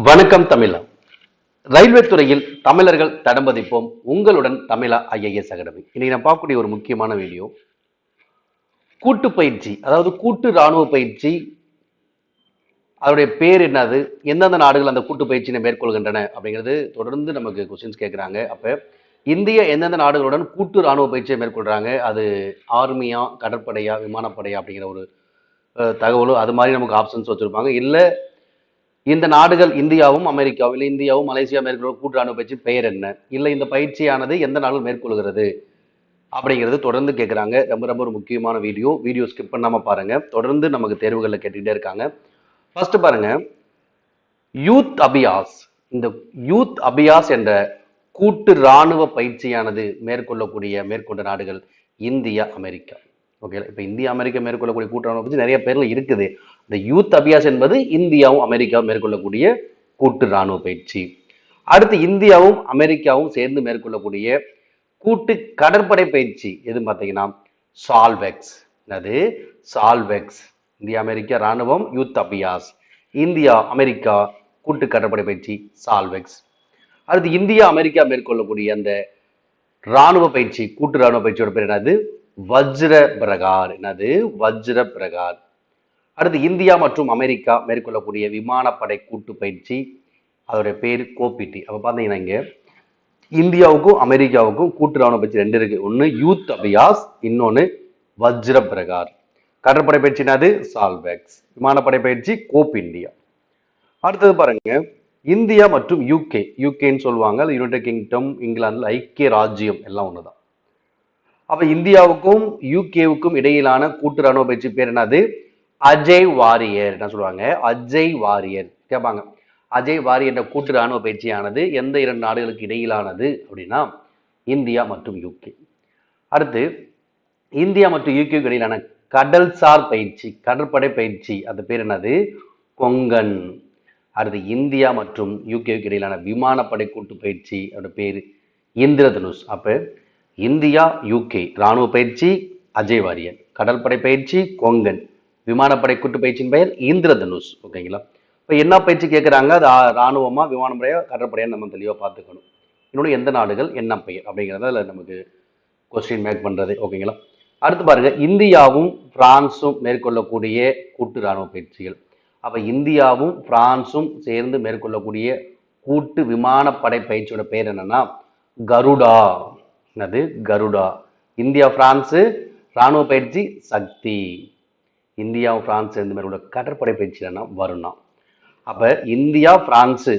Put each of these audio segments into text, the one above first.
வணக்கம் தமிழா. ரயில்வே துறையில் தமிழர்கள் தடம்பதிப்போம். உங்களுடன் தமிழா ஐஏஎஸ் அகாடமி. இன்னைக்கு நான் பார்க்கக்கூடிய ஒரு முக்கியமான வீடியோ, கூட்டு பயிற்சி, அதாவது கூட்டு ராணுவ பயிற்சி. அதோடைய பேர் என்னது, எந்தெந்த நாடுகள் அந்த கூட்டு பயிற்சியை மேற்கொள்கின்றன அப்படிங்கிறது தொடர்ந்து நமக்கு கொஸ்டின்ஸ் கேட்குறாங்க. அப்போ இந்தியா எந்தெந்த நாடுகளுடன் கூட்டு ராணுவ பயிற்சியை மேற்கொள்றாங்க, அது ஆர்மியா, கடற்படையா, விமானப்படையா அப்படிங்கிற ஒரு தகவலும் அது மாதிரி நமக்கு ஆப்ஷன்ஸ் வச்சுருப்பாங்க. இல்லை இந்த நாடுகள் இந்தியாவும் அமெரிக்காவும், இல்லை இந்தியாவும் மலேசியா மேற்கொள்ள கூட்டு ராணுவ பயிற்சி பெயர் என்ன, இல்லை இந்த பயிற்சியானது எந்த நாடுகள் மேற்கொள்கிறது அப்படிங்கிறது தொடர்ந்து கேட்குறாங்க. ரொம்ப ரொம்ப ஒரு முக்கியமான வீடியோ ஸ்கிப் பண்ணாமல் பாருங்க. தொடர்ந்து நமக்கு தேர்வுகளில் கேட்டுக்கிட்டே இருக்காங்க. ஃபர்ஸ்ட் பாருங்க, யூத் அபியாஸ். இந்த யூத் அபியாஸ் என்ற கூட்டு ராணுவ பயிற்சியானது மேற்கொண்ட நாடுகள் இந்தியா, அமெரிக்கா. ஓகே, இப்போ இந்தியா அமெரிக்கா மேற்கொள்ளக்கூடிய கூட்டு ராணுவ பயிற்சி நிறைய பேர்ல இருக்குது. இந்த யூத் அபியாஸ் என்பது இந்தியாவும் அமெரிக்காவும் மேற்கொள்ளக்கூடிய கூட்டு ராணுவ பயிற்சி. அடுத்து இந்தியாவும் அமெரிக்காவும் சேர்ந்து மேற்கொள்ளக்கூடிய கூட்டு கடற்படை பயிற்சி எது பார்த்தீங்கன்னா சால்வெக்ஸ். அது சால்வெக்ஸ். இந்தியா அமெரிக்கா ராணுவம் யூத் அபியாஸ், இந்தியா அமெரிக்கா கூட்டு கடற்படை பயிற்சி சால்வெக்ஸ். அடுத்து இந்தியா அமெரிக்கா மேற்கொள்ளக்கூடிய அந்த ராணுவ பயிற்சி, கூட்டு ராணுவ பயிற்சியோட பேர் என்னது, வஜ்ர பிரகார். என்னது, வஜ்ர பிரகார். அடுத்து இந்தியா மற்றும் அமெரிக்கா மேற்கொள்ளக்கூடிய விமானப்படை கூட்டு பயிற்சி, அதோட பேர் கோபிடி. அப்போ பார்த்தீங்கன்னா இங்கே இந்தியாவுக்கும் அமெரிக்காவுக்கும் கூட்டு ராணுவ பயிற்சி ரெண்டு இருக்கு. ஒன்று யூத் அபியாஸ், இன்னொன்று வஜ்ர பிரகார். கடற்படை பயிற்சினாது சால்வெக்ஸ், விமானப்படை பயிற்சி கோப் இந்தியா. அடுத்தது பாருங்க, இந்தியா மற்றும் யூகேன்னு சொல்லுவாங்க, அது யுனைடெட் கிங்டம், இங்கிலாந்துல ஐக்கிய ராஜ்யம் எல்லாம் ஒண்ணுதான். அப்ப இந்தியாவுக்கும் யூகேவுக்கும் இடையிலான கூட்டு ராணுவ பயிற்சி பேர் என்னது, அஜய் வாரியர். என்ன சொல்லுவாங்க, அஜய் வாரியர் கேட்பாங்க. அஜய் வாரியர் என்ற கூட்டு ராணுவ பயிற்சியானது எந்த இரண்டு நாடுகளுக்கு இடையிலானது அப்படின்னா இந்தியா மற்றும் யூகே. அடுத்து இந்தியா மற்றும் யூகேவுக்கு இடையிலான கடல்சார் பயிற்சி, கடற்படை பயிற்சி, அது பேர் என்னது, கொங்கன். அடுத்து இந்தியா மற்றும் யூகேவுக்கு இடையிலான விமானப்படை கூட்டு பயிற்சி, அதோட பேர் இந்திரதனுஷ். அப்ப இந்தியா யூகே ராணுவ பயிற்சி அஜய் வாரியர், கடற்படை பயிற்சி கொங்கன், விமானப்படை கூட்டு பயிற்சியின் பெயர் இந்திரதனுஷ். ஓகேங்களா. இப்போ என்ன பயிற்சி கேட்குறாங்க, அது ராணுவமா, விமானப்படையா, கடற்படையா, நம்ம தெளிவாக பார்த்துக்கணும். இன்னொன்று எந்த நாடுகள் என்ன பெயர் அப்படிங்கிறத நமக்கு கொஸ்டின் மேக் பண்ணுறது. ஓகேங்களா. அடுத்து பாருங்க, இந்தியாவும் பிரான்ஸும் மேற்கொள்ளக்கூடிய கூட்டு ராணுவ பயிற்சிகள். அப்போ இந்தியாவும் பிரான்ஸும் சேர்ந்து மேற்கொள்ளக்கூடிய கூட்டு விமானப்படை பயிற்சியோட பேர் என்னன்னா கருடா. என்னது, கருடா. இந்தியா பிரான்ஸு ராணுவ பயிற்சி சக்தி. இந்தியாவும் பிரான்ஸ் சேர்ந்து மேற்கொள்ள கடற்படை பயிற்சி என்னன்னா வருணா. அப்ப இந்தியா பிரான்ஸு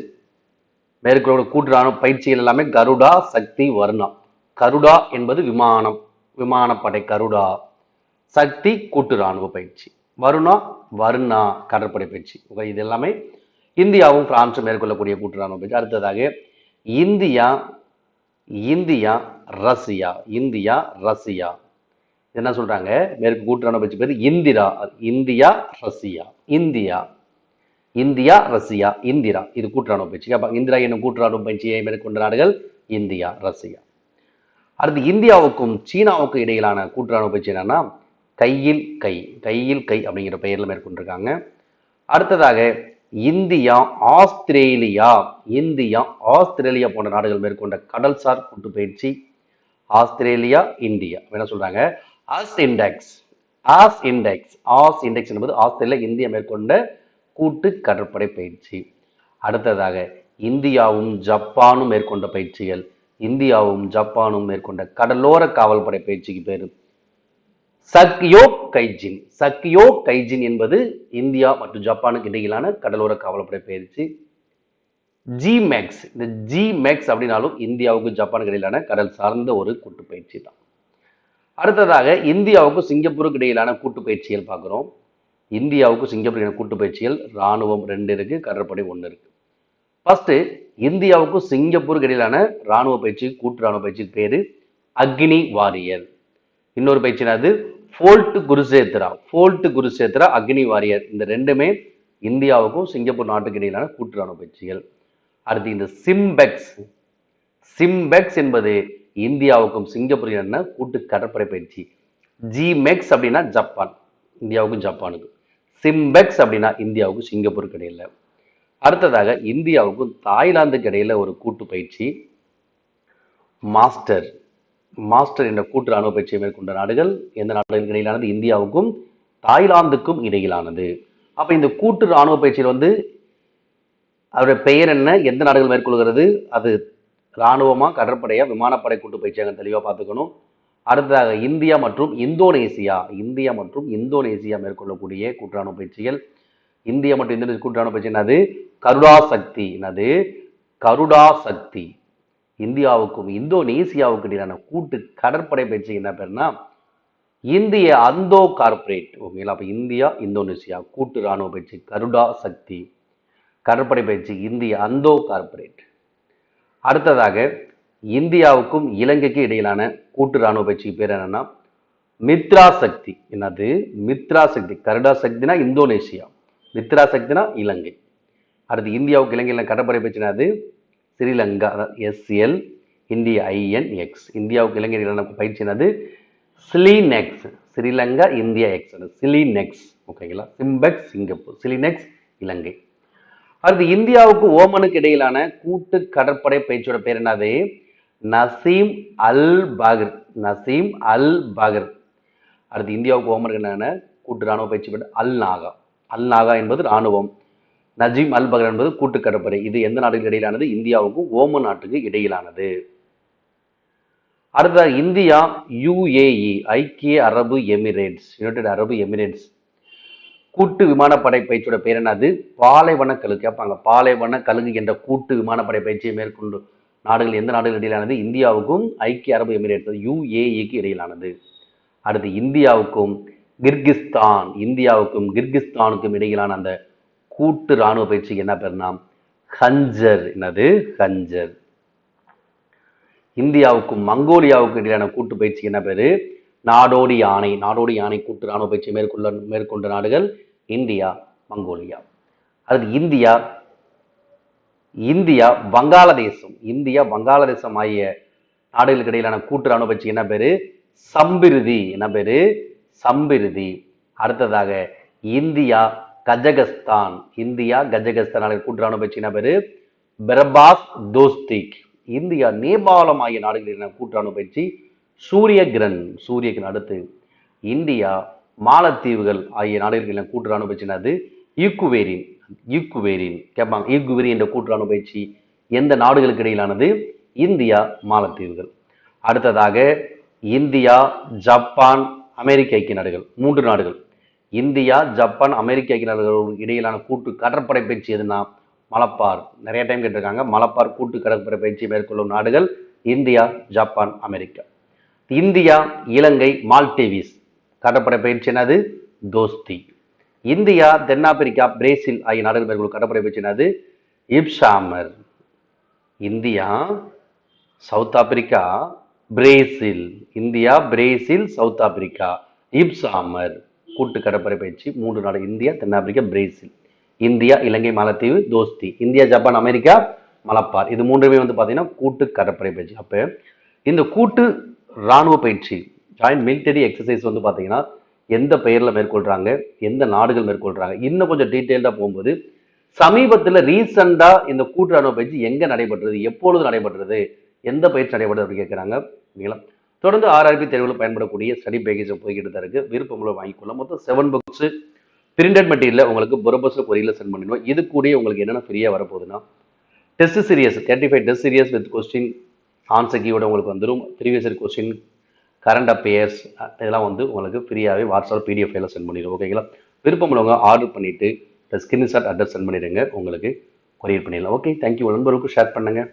மேற்கொள்ள கூட்டு ராணுவ பயிற்சிகள் எல்லாமே கருடா, சக்தி, வருணா. கருடா என்பது விமானம், விமானப்படை கருடா. சக்தி கூட்டு ராணுவ பயிற்சி. வருணா கடற்படை பயிற்சி. இது எல்லாமே இந்தியாவும் பிரான்ஸும் மேற்கொள்ளக்கூடிய கூட்டு ராணுவ பயிற்சி. அடுத்ததாக இந்தியா ரஷ்யா. இந்தியா ரஷ்யா என்ன சொல்றாங்க, மேற்கு கூட்டு ராணுவ பயிற்சி பேர் India Russia. India Russia, Indira, இது கூட்டு ராணுவ பயிற்சி. இந்திரா என்னும் கூட்டு ராணுவ பயிற்சியை மேற்கொண்ட நாடுகள் இந்தியா ரஷ்யா. அடுத்து இந்தியாவுக்கும் சீனாவுக்கும் இடையிலான கூட்டு ராணுவ பயிற்சி என்னன்னா கையில் கை அப்படிங்கிற பெயர்ல மேற்கொண்டிருக்காங்க. அடுத்ததாக இந்தியா ஆஸ்திரேலியா போன்ற நாடுகள் மேற்கொண்ட கடல்சார் கூட்டு பயிற்சி ஆஸ்திரேலியா இந்தியா. என்ன சொல்றாங்க, ஆஸ் இண்டெக்ஸ் என்பது ஆஸ்திரேலியா இந்தியா மேற்கொண்ட கூட்டு கடற்படை பயிற்சி. அடுத்ததாக இந்தியாவும் ஜப்பானும் மேற்கொண்ட பயிற்சிகள், இந்தியாவும் ஜப்பானும் மேற்கொண்ட கடலோர காவல்படை பயிற்சிக்கு பேரு சக்யோ கைஜின் என்பது இந்தியா மற்றும் ஜப்பானுக்கு இடையிலான கடலோர காவல்படை பயிற்சி. இந்த ஜிமெக்ஸ் அப்படின்னாலும் இந்தியாவுக்கு ஜப்பானுக்கு இடையிலான கடல் சார்ந்த ஒரு கூட்டு பயிற்சி தான். அடுத்ததாக இந்தியாவுக்கும் சிங்கப்பூருக்கு இடையிலான கூட்டு பயிற்சிகள் பார்க்குறோம். இந்தியாவுக்கு சிங்கப்பூர் கூட்டு பயிற்சிகள் ராணுவம் 2 இருக்கு, கடற்படை 1 இருக்கு. ஃபர்ஸ்ட் இந்தியாவுக்கும் சிங்கப்பூருக்கு இடையிலான ராணுவ பயிற்சி, கூட்டு ராணுவ பயிற்சி பேரு அக்னி வாரியர். இன்னொரு பயிற்சினாது ஃபோர்ட் குருசேத்ரா, அக்னி வாரியர். இந்த ரெண்டுமே இந்தியாவுக்கும் சிங்கப்பூர் நாட்டுக்கு இடையிலான கூட்டு ராணுவ பயிற்சிகள். அடுத்து இந்த சிம்பெக்ஸ் என்பது இந்தியாவுக்கும் சிங்கப்பூர் கூட்டு கடற்படை பயிற்சி. ஜிமெக்ஸ் அப்படின்னா ஜப்பான், இந்தியாவுக்கும் ஜப்பானுக்கும். சிம்பெக்ஸ் அப்படின்னா இந்தியாவுக்கும் சிங்கப்பூருக்கு இடையில. அடுத்ததாக இந்தியாவுக்கும் தாய்லாந்துக்கு இடையில ஒரு கூட்டு பயிற்சி மாஸ்டர் மாஸ்டர் என்ற கூட்டு ராணுவ பயிற்சியை மேற்கொண்ட நாடுகள் எந்த நாடுகளுக்கு இடையிலானது? இந்தியாவுக்கும் தாய்லாந்துக்கும் இடையிலானது. அப்ப இந்த கூட்டு ராணுவ பயிற்சியில் வந்து அவருடைய பெயர் என்ன, எந்த நாடுகள் மேற்கொள்கிறது, அது இராணுவமா கடற்படையா விமானப்படை கூட்டு பயிற்சியாக தெளிவாக பார்த்துக்கணும். அடுத்ததாக இந்தியா மற்றும் இந்தோனேசியா மேற்கொள்ளக்கூடிய கூட்டுராணுவ பயிற்சிகள். இந்தியா மற்றும் இந்தோனேசியா கூட்டுராணுவ பயிற்சி என்னது? கருடா சக்தி. என்னது? கருடா சக்தி. இந்தியாவுக்கும் இந்தோனேசியாவுக்கு இடையிலான கூட்டு கடற்படை பயிற்சி என்ன பேருனா இந்திய அந்தோ கார்பரேட். ஓகேங்களா? அப்ப இந்தியா இந்தோனேசியா கூட்டு ராணுவ பயிற்சி கருடா சக்தி. கடற்படை பயிற்சி இந்திய அந்தோ கார்பரேட். அடுத்ததாக இந்தியாவுக்கும் இலங்கைக்கு இடையிலான கூட்டு ராணுவ பயிற்சி பேர் என்னன்னா மித்ரா சக்தி. என்னது? மித்ரா சக்தி. கருடா சக்தினா இந்தோனேசியா, மித்ரா சக்தினா இலங்கை. அடுத்து இந்தியாவுக்கு இலங்கையில கடற்படை பயிற்சி என்னது? ஸ்ரீலங்கா. SL இந்திய INX. இந்தியாவுக்கு இலங்கை இடையிலான பயிற்சி என்னது? ஸ்லீநெக்ஸ். Sri Lanka India X. ஸ்லீநெக்ஸ். ஓகேங்களா? சிம்பெக்ஸ் சிங்கப்பூர், ஸ்லீநெக்ஸ் இலங்கை. அடுத்து இந்தியாவுக்கு ஓமனுக்கு இடையிலான கூட்டு கடற்படை பயிற்சியோட பேர் என்னது? நசீம் அல் பகர். நசீம் அல் பகர். அடுத்து இந்தியாவுக்கு ஓமனுக்கு என்னென்ன கூட்டு ராணுவ பயிற்சி பேர்? அல் நாகா. அல் நாகா என்பது ராணுவம், நஜீம் அல் பகர் என்பது கூட்டு கடற்படை. இது எந்த நாடுகளுக்கு இடையிலானது? இந்தியாவுக்கும் ஓமன் நாட்டுக்கு இடையிலானது. அடுத்ததாக இந்தியா UAE ஐக்கிய அரபு எமிரேட்ஸ், யுனைடெட் அரபு எமிரேட்ஸ் கூட்டு விமானப்படை பயிற்சியோட பேர் என்னது? பாலைவன கழுகு. கேட்பாங்க. பாலைவன கழுகு என்ற கூட்டு விமானப்படை பயிற்சியை மேற்கொண்டு நாடுகள் எந்த நாடுகள் இடையிலானது? இந்தியாவுக்கும் ஐக்கிய அரபு எமிரேட்ஸ் UAEக்கு இடையிலானது. அடுத்து இந்தியாவுக்கும் கிர்கிஸ்தானுக்கும் இடையிலான அந்த கூட்டு ராணுவ பயிற்சிக்கு என்ன பேர்னா ஹஞ்சர். என்னது? ஹஞ்சர். இந்தியாவுக்கும் மங்கோலியாவுக்கும் இடையிலான கூட்டு பயிற்சிக்கு என்ன பேரு? நாடோடி யானை. நாடோடி யானை கூட்டு ராணுவ பயிற்சி மேற்கொண்ட நாடுகள் இந்தியா, மங்கோலியா. அடுத்து இந்தியா வங்காளதேசம் ஆகிய நாடுகளுக்கு இடையிலான கூட்டு ராணுவ பயிற்சி என்ன பேரு? சம்பிருதி. என்ன பேரு? சம்பிருதி. அடுத்ததாக இந்தியா கஜகஸ்தான் கூட்டு ராணுவ பயிற்சி என்ன பேரு? பிரபாஸ் தோஸ்திக். இந்தியா நேபாளம் ஆகிய நாடுகளின் கூட்டு பயிற்சி சூரியகிரன். அடுத்து இந்தியா மாலத்தீவுகள் ஆகிய நாடுகளின் கூட்டு ராணுவ பயிற்சி என்னது? ஈக்குவேரின். கேட்பாங்க. ஈக்குவேரி என்ற கூட்டு ராணுவ பயிற்சி எந்த நாடுகளுக்கு இடையிலானது? இந்தியா, மாலத்தீவுகள். அடுத்ததாக இந்தியா, ஜப்பான், அமெரிக்க ஐக்கிய நாடுகள். 3 நாடுகள். இந்தியா, ஜப்பான், அமெரிக்க ஐக்கிய நாடுகள் இடையிலான கூட்டு கடற்படை பயிற்சி எதுனா மலப்பார். நிறைய டைம் கேட்டிருக்காங்க. மலப்பார் கூட்டு கடற்படை பயிற்சி மேற்கொள்ளும் நாடுகள் இந்தியா, ஜப்பான், அமெரிக்கா. இந்தியா, இலங்கை, மால்டேவிஸ் கடற்படை பயிற்சி என்னது? தோஸ்தி. இந்தியா, தென்னாப்பிரிக்கா, பிரேசில் ஆகிய நாடுகள் மேற்கொள்ளும் கடற்படை பயிற்சி என்னது? IBSAMAR. India, South Africa, Brazil. India, Brazil, South Africa, IBSAMAR கூட்டு கடற்படை பயிற்சி 3 நாடு. இந்தியா, தென்னாப்பிரிக்கா, Brazil. India, Ilangai, Malathivu, Dosti. India, Japan, America, Malabar. இது 3மே வந்து பார்த்தீங்கன்னா கூட்டு கடற்படை பயிற்சி. அப்போ இந்த கூட்டு ராணுவ பயிற்சி ஜாயின்ட் மிலிட்டரி எக்ஸசைஸ் வந்து பார்த்தீங்கன்னா எந்த பெயரில் மேற்கொள்கிறாங்க, எந்த நாடுகள் மேற்கொள்கிறாங்க, இன்னும் கொஞ்சம் டீட்டெயில்டாக போகும்போது சமீபத்தில் ரீசெண்டாக இந்த கூட்டு ராணுவ பயிற்சி எங்கே நடைபெற்றது, எப்பொழுது நடைபெற்றது, எந்த பயிற்சி நடைபெற்றது அப்படி கேட்குறாங்க. ஓகேங்களா? தொடர்ந்து RRB தேர்வில் பயன்படக்கூடிய ஸ்டடி பேக்கேஜை போய்கிட்டு தான் இருக்குது. விருப்பங்களை வாங்கிக்கொள்ள. மொத்தம் 7 புக்ஸ் பிரிண்டட் மெட்டீரியல் உங்களுக்கு புரோபோசல் கொரியரில் சென்ட் பண்ணிடுவோம். இது கூட உங்களுக்கு என்னென்ன ஃப்ரீயாக வரப்போகுதுன்னா test series 35 test series with question answer கீயோட உங்களுக்கு வந்துடும். Previous year question, current affairs இதெல்லாம் வந்து உங்களுக்கு ஃப்ரீயாகவே வாட்ஸ்அப் PDF ஃபைலில் சென்ட் பண்ணிடுவோம். ஓகேங்களா? விருப்பம் உள்ளவங்க ஆர்டர் பண்ணிவிட்டு ஸ்கிரீன்ஷாட் அட்ரஸ் சென்ட் பண்ணிடுங்க, உங்களுக்கு கொரியர் பண்ணிடலாம். Okay, thank you. நண்பர்களுக்கு ஷேர் பண்ணுங்கள்.